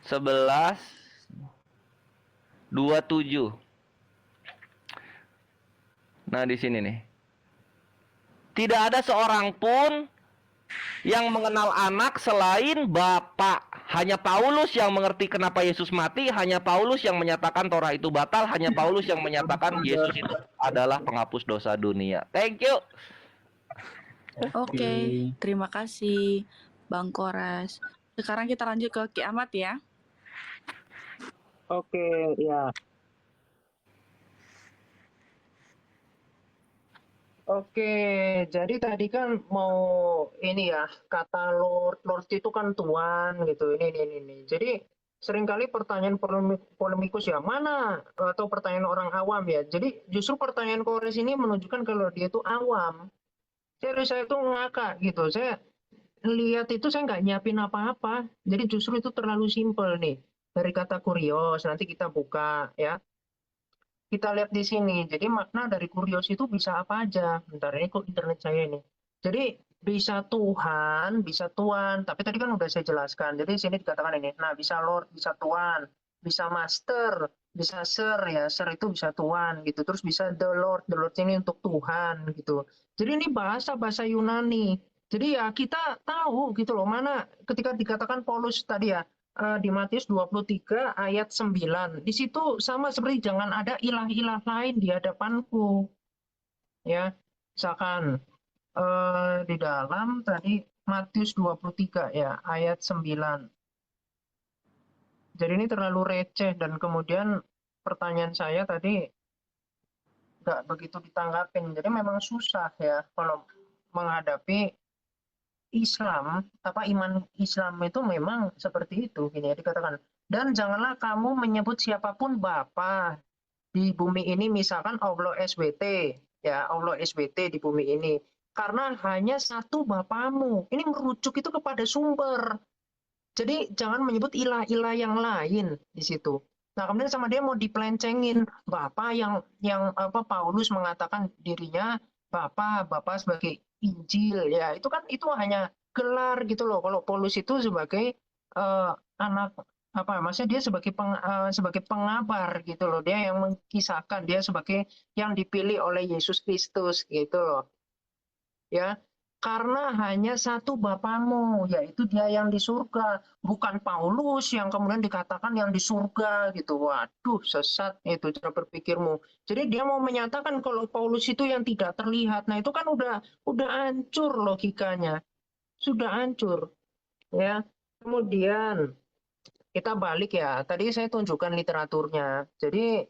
11:27. Nah, di sini nih. Tidak ada seorang pun yang mengenal anak selain Bapa. Hanya Paulus yang mengerti kenapa Yesus mati, hanya Paulus yang menyatakan Torah itu batal, hanya Paulus yang menyatakan Yesus itu adalah penghapus dosa dunia. Thank you. Oke, terima kasih Bang Koras. Sekarang kita lanjut ke Ki Ahmad ya. Oke, ya. Oke, jadi tadi kan mau ini ya, kata Lord itu kan Tuhan gitu. Ini. Jadi seringkali pertanyaan polemikus ya, mana atau pertanyaan orang awam ya. Jadi justru pertanyaan Kores ini menunjukkan kalau dia itu awam. Saya tuh ngakak gitu. Saya lihat itu saya nggak nyiapin apa-apa. Jadi justru itu terlalu simpel nih. Dari kata kurios, nanti kita buka ya. Kita lihat di sini. Jadi makna dari kurios itu bisa apa aja. Bentar, ini kok internet saya ini. Jadi bisa Tuhan, bisa Tuan. Tapi tadi kan udah saya jelaskan. Jadi di sini dikatakan ini. Nah, bisa Lord, bisa Tuan, bisa Master, bisa Sir ya. Sir itu bisa Tuan gitu. Terus bisa the Lord ini untuk Tuhan gitu. Jadi ini bahasa Yunani. Jadi ya kita tahu gitu loh mana ketika dikatakan Paulus tadi ya, di Matius 23 ayat 9. Di situ sama seperti jangan ada ilah-ilah lain di hadapanku. Ya, misalkan di dalam tadi Matius 23 ya ayat 9. Jadi ini terlalu receh dan kemudian pertanyaan saya tadi nggak begitu ditanggapin. Jadi memang susah ya kalau menghadapi Islam, iman Islam itu memang seperti itu, gini ya dikatakan. Dan janganlah kamu menyebut siapapun Bapa di bumi ini, misalkan Allah SWT, ya Allah SWT di bumi ini. Karena hanya satu Bapamu. Ini merujuk itu kepada sumber. Jadi jangan menyebut ilah-ilah yang lain di situ. Nah, kemudian sama dia mau dipelencengin Bapa yang Paulus mengatakan dirinya Bapa sebagai Injil ya. Itu kan itu hanya gelar gitu loh. Kalau Paulus itu sebagai anak maksudnya dia sebagai pengabar gitu loh. Dia yang mengkisahkan, dia sebagai yang dipilih oleh Yesus Kristus gitu loh. Ya, karena hanya satu Bapamu, yaitu dia yang di surga, bukan Paulus yang kemudian dikatakan yang di surga gitu. Waduh, sesat itu cara berpikirmu. Jadi dia mau menyatakan kalau Paulus itu yang tidak terlihat. Nah, itu kan udah hancur logikanya. Sudah hancur, ya. Kemudian kita balik ya. Tadi saya tunjukkan literaturnya. Jadi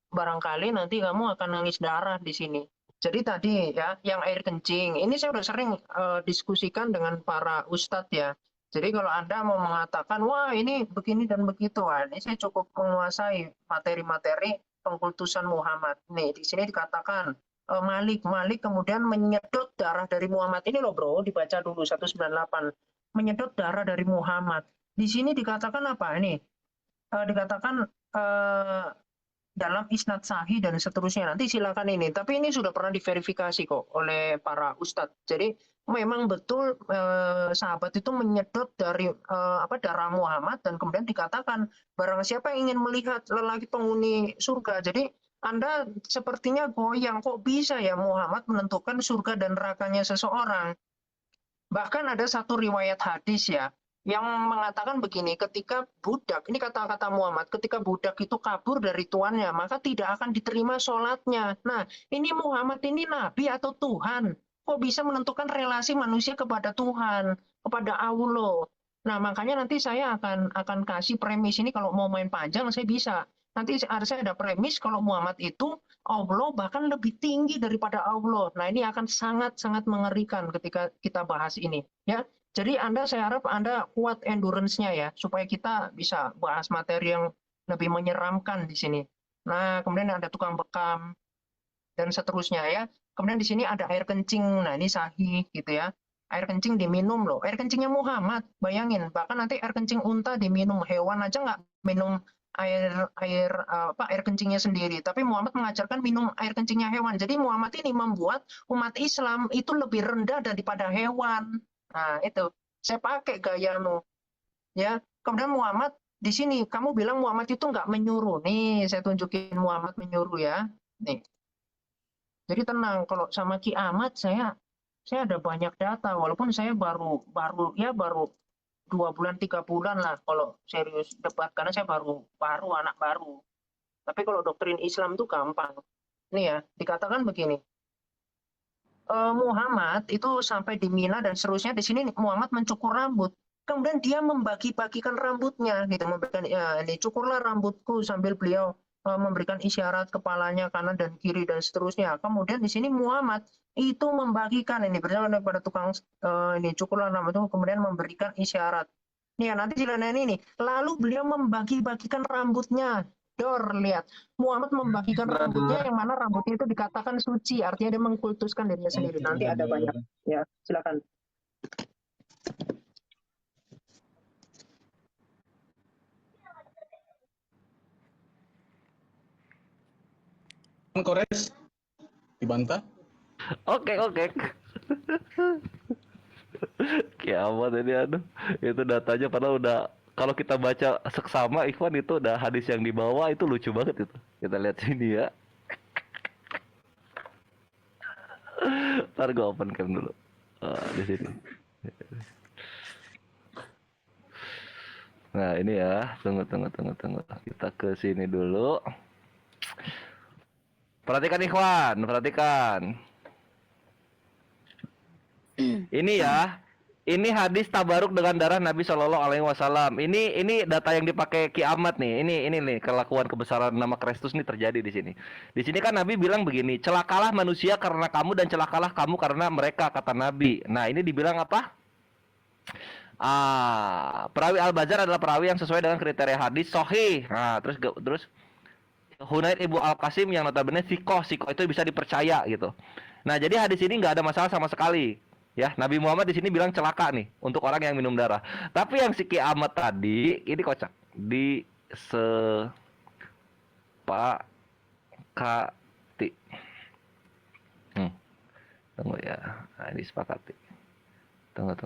barangkali nanti kamu akan nangis darah di sini. Jadi tadi ya, yang air kencing, ini saya udah sering diskusikan dengan para ustadz ya. Jadi kalau Anda mau mengatakan, wah ini begini dan begitu, wah, ini saya cukup menguasai materi-materi pengkultusan Muhammad. Nih, di sini dikatakan, Malik kemudian menyedot darah dari Muhammad. Ini loh bro, dibaca dulu 198. Menyedot darah dari Muhammad. Di sini dikatakan apa ini? Dikatakan dalam isnad sahih dan seterusnya. Nanti silakan ini. Tapi ini sudah pernah diverifikasi kok oleh para ustadz. Jadi memang betul sahabat itu menyedot dari darah Muhammad dan kemudian dikatakan barang siapa yang ingin melihat lelaki penghuni surga. Jadi Anda sepertinya goyang, kok bisa ya Muhammad menentukan surga dan nerakanya seseorang. Bahkan ada satu riwayat hadis ya, yang mengatakan begini, ketika budak, ini kata-kata Muhammad, ketika budak itu kabur dari tuannya, maka tidak akan diterima sholatnya. Nah, ini Muhammad ini nabi atau Tuhan? Kok bisa menentukan relasi manusia kepada Tuhan, kepada Allah? Nah, makanya nanti saya akan kasih premis ini kalau mau main panjang, saya bisa. Nanti saya ada premis kalau Muhammad itu Allah bahkan lebih tinggi daripada Allah. Nah, ini akan sangat-sangat mengerikan ketika kita bahas ini. Ya, jadi saya harap Anda kuat endurance-nya ya, supaya kita bisa bahas materi yang lebih menyeramkan di sini. Nah, kemudian ada tukang bekam, dan seterusnya ya. Kemudian di sini ada air kencing, nah ini sahih gitu ya. Air kencing diminum loh, air kencingnya Muhammad, bayangin. Bahkan nanti air kencing unta diminum, hewan aja nggak minum air kencingnya sendiri. Tapi Muhammad mengajarkan minum air kencingnya hewan. Jadi Muhammad ini membuat umat Islam itu lebih rendah daripada hewan. Nah, itu saya pakai gayamu. Ya, kemudian Muhammad di sini kamu bilang Muhammad itu nggak menyuruh. Nih, saya tunjukin Muhammad menyuruh ya. Nih. Jadi tenang, kalau sama Ki Ahmad saya ada banyak data, walaupun saya baru 2 bulan 3 bulan lah kalau serius debat, karena saya baru anak baru. Tapi kalau doktrin Islam itu gampang. Nih ya, dikatakan begini. Muhammad itu sampai di Mina dan seterusnya, di sini Muhammad mencukur rambut. Kemudian dia membagi-bagikan rambutnya gitu, memberikan ya ini cukurlah rambutku, sambil beliau memberikan isyarat kepalanya kanan dan kiri dan seterusnya. Kemudian di sini Muhammad itu membagikan ini berjalan kepada tukang ini cukurlah rambutku, kemudian memberikan isyarat. Nih ya, nanti jalanan ini. Lalu beliau membagi-bagikan rambutnya. Dor, lihat. Muhammad membagikan rambutnya, yang mana rambutnya itu dikatakan suci, artinya dia mengkultuskan dirinya sendiri. Nanti ada banyak. Ya, silakan. Kores dibantah. Oke. Kiamat ini aduh. Itu datanya padahal udah, kalau kita baca seksama Ikhwan, itu udah hadis yang dibawa, itu lucu banget itu. Kita lihat sini ya. Ntar gue open cam dulu. Di sini. Nah ini ya, tunggu. Kita ke sini dulu. Perhatikan Ikhwan, perhatikan. Ini ya, ini hadis tabaruk dengan darah Nabi Shallallahu Alaihi Wasallam. Ini data yang dipakai Ki Ahmad nih. Ini nih kelakuan kebesaran nama Kristus nih terjadi di sini. Di sini kan Nabi bilang begini, celakalah manusia karena kamu dan celakalah kamu karena mereka, kata Nabi. Nah ini dibilang apa? Perawi Al-Bazar adalah perawi yang sesuai dengan kriteria hadis sahih. Nah terus Hunaid Ibu Al-Qasim yang notabene sikoh itu bisa dipercaya gitu. Nah jadi hadis ini nggak ada masalah sama sekali. Ya, Nabi Muhammad di sini bilang celaka nih untuk orang yang minum darah. Tapi yang si Ki Ahmad tadi ini kocak. Disepakati. Tunggu ya. Nah, disepakati. Tunggu.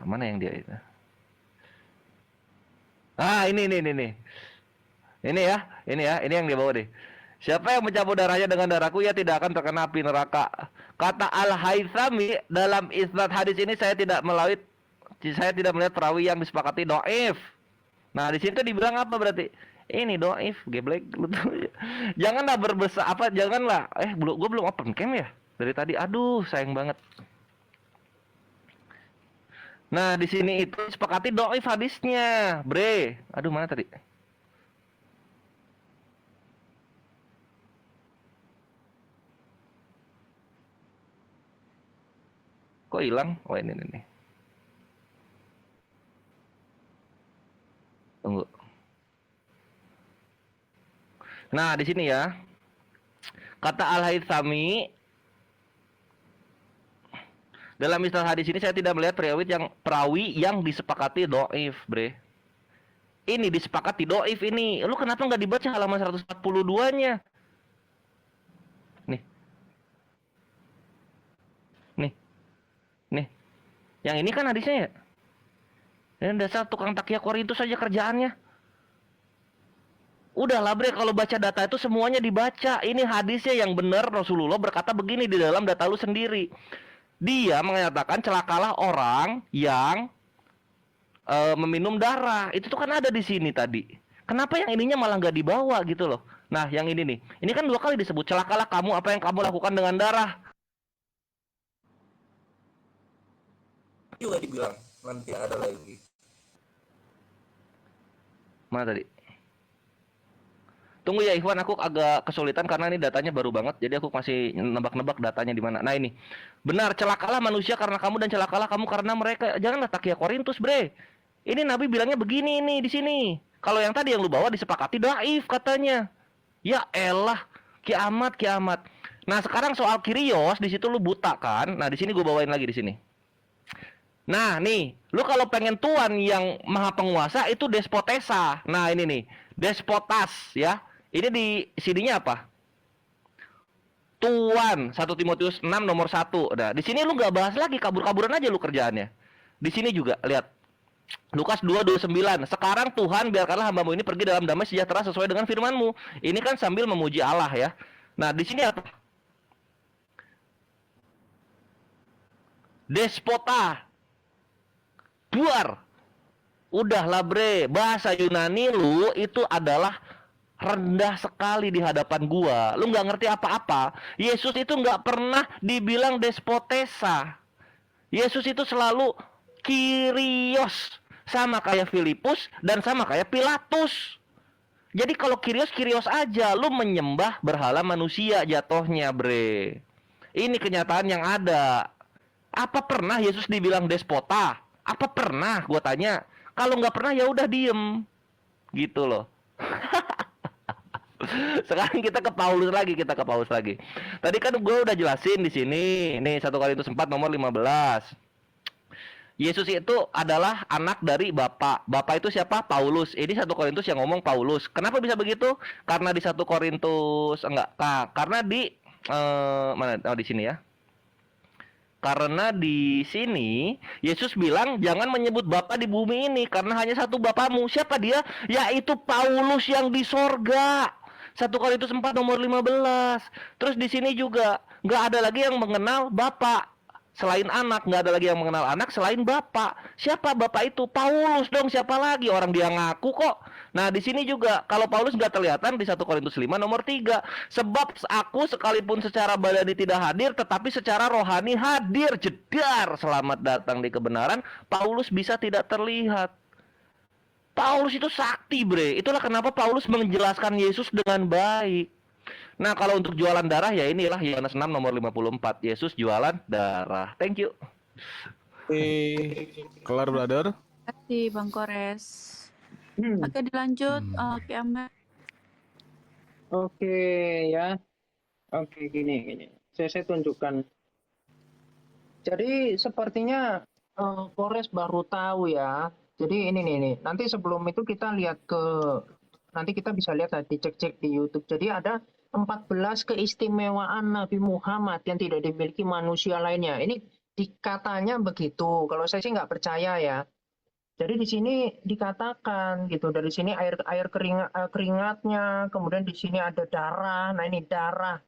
Mana yang dia itu? Ini. Ini yang dia bawa deh. Siapa yang mencabut darahnya dengan darahku, ia tidak akan terkena api neraka. Kata Al-Haythami dalam isnad hadis ini, saya tidak melihat perawi yang disepakati dhaif. Nah, di sini tuh dibilang apa berarti? Ini dhaif, geblek. Janganlah janganlah. Gue belum open cam ya dari tadi. Aduh, sayang banget. Nah, di sini itu disepakati dhaif hadisnya, bre. Aduh, mana tadi? Kok hilang? Oh ini nih. Tunggu. Nah, di sini ya. Kata Al-Haythami dalam isnad hadis ini, saya tidak melihat perawi yang disepakati dhaif, bre. Ini disepakati dhaif ini. Lu kenapa nggak dibaca halaman 142-nya? Nih, yang ini kan hadisnya ya. Ini dasar tukang takia Korintus saja kerjaannya. Udahlah bre, kalau baca data itu semuanya dibaca. Ini hadisnya yang benar, Rasulullah berkata begini di dalam data lu sendiri. Dia mengatakan celakalah orang yang meminum darah. Itu tuh kan ada di sini tadi. Kenapa yang ininya malah nggak dibawa gitu loh? Nah, yang ini nih. Ini kan 2 kali disebut, celakalah kamu apa yang kamu lakukan dengan darah. Juga dibilang nanti ada lagi. Mana tadi? Tunggu ya Ikhwan, aku agak kesulitan karena ini datanya baru banget, jadi aku masih nebak-nebak datanya di mana. Nah ini, benar, celakalah manusia karena kamu dan celakalah kamu karena mereka. Janganlah takia Korintus, bre. Ini Nabi bilangnya begini nih di sini. Kalau yang tadi yang lu bawa disepakati dhaif katanya. Ya elah, kiamat. Nah sekarang soal Kyrios di situ lu buta kan? Nah di sini gue bawain lagi di sini. Nah nih, lu kalau pengen tuan yang maha penguasa itu despotesa. Nah ini nih, despotas ya. Ini di sininya apa? Tuan, 1 Timotius 6 nomor 1. Nah, di sini lu nggak bahas lagi, kabur-kaburan aja lu kerjaannya. Di sini juga lihat. Lukas 2:29. Sekarang Tuhan, biarkanlah hamba-Mu ini pergi dalam damai sejahtera sesuai dengan firman-Mu. Ini kan sambil memuji Allah ya. Nah, di sini apa? Despota. Buar. Udahlah bre, bahasa Yunani lu itu adalah rendah sekali di hadapan gua. Lu nggak ngerti apa-apa. Yesus itu nggak pernah dibilang despotesa. Yesus itu selalu Kyrios, sama kayak Filipus dan sama kayak Pilatus. Jadi kalau Kyrios aja, lu menyembah berhala manusia jatohnya, bre. Ini kenyataan yang ada. Apa pernah Yesus dibilang despota? Apa pernah? Gua tanya. Kalau nggak pernah ya udah diem, gitu loh. Sekarang kita ke Paulus lagi. Tadi kan gue udah jelasin di sini. Nih 1 Korintus 4 nomor 15. Yesus itu adalah anak dari Bapa. Bapa itu siapa? Paulus. Ini 1 Korintus yang ngomong Paulus. Kenapa bisa begitu? Karena di 1 Korintus karena di mana? Oh, di sini ya. Karena di sini Yesus bilang jangan menyebut Bapa di bumi ini karena hanya satu Bapamu. Siapa dia? Yaitu Paulus yang di sorga. 1 Korintus 4 nomor 15. Terus di sini juga nggak ada lagi yang mengenal Bapa selain anak, nggak ada lagi yang mengenal anak selain Bapak. Siapa Bapak itu? Paulus dong, siapa lagi? Orang dia ngaku kok. Nah, di sini juga kalau Paulus nggak terlihatan di 1 Korintus 5 nomor 3. Sebab aku sekalipun secara badani tidak hadir, tetapi secara rohani hadir. Jedar, selamat datang di kebenaran. Paulus bisa tidak terlihat. Paulus itu sakti, bre. Itulah kenapa Paulus menjelaskan Yesus dengan baik. Nah, kalau untuk jualan darah ya inilah Yohanes 6 nomor 54. Yesus jualan darah. Thank you. Kelar, brother. Terima kasih Bang Kores. Oke, dilanjut Ki Ahmad. Oke ya. Oke, gini. Saya tunjukkan. Jadi sepertinya Kores baru tahu ya. Jadi ini nih. Nanti sebelum itu kita lihat nanti kita bisa lihat dicek-cek di YouTube. Jadi ada 14 keistimewaan Nabi Muhammad yang tidak dimiliki manusia lainnya. Ini dikatanya begitu. Kalau saya sih nggak percaya ya. Jadi di sini dikatakan gitu. Dari sini air keringatnya, kemudian di sini ada darah. Nah ini darah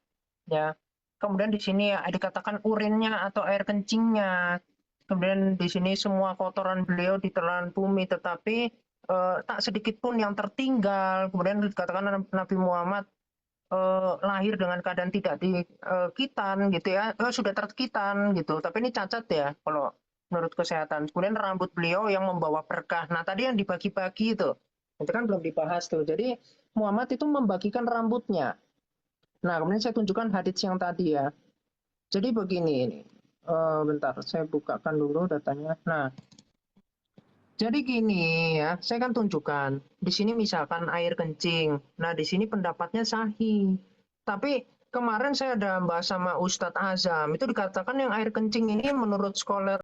ya. Kemudian di sini dikatakan urinnya atau air kencingnya. Kemudian di sini semua kotoran beliau ditelan bumi, tetapi tak sedikit pun yang tertinggal. Kemudian dikatakan Nabi Muhammad lahir dengan keadaan tidak dikitan gitu ya, sudah terkitan gitu, tapi ini cacat ya kalau menurut kesehatan. Kemudian rambut beliau yang membawa berkah. Nah tadi yang dibagi-bagi itu kan belum dibahas tuh. Jadi Muhammad itu membagikan rambutnya. Nah kemudian saya tunjukkan hadits yang tadi ya. Jadi begini ini, bentar saya bukakan dulu datanya. Nah jadi gini ya, saya kan tunjukkan. Di sini misalkan air kencing. Nah, di sini pendapatnya sahih. Tapi kemarin saya ada bahas sama Ustadz Azam. Itu dikatakan yang air kencing ini menurut scholar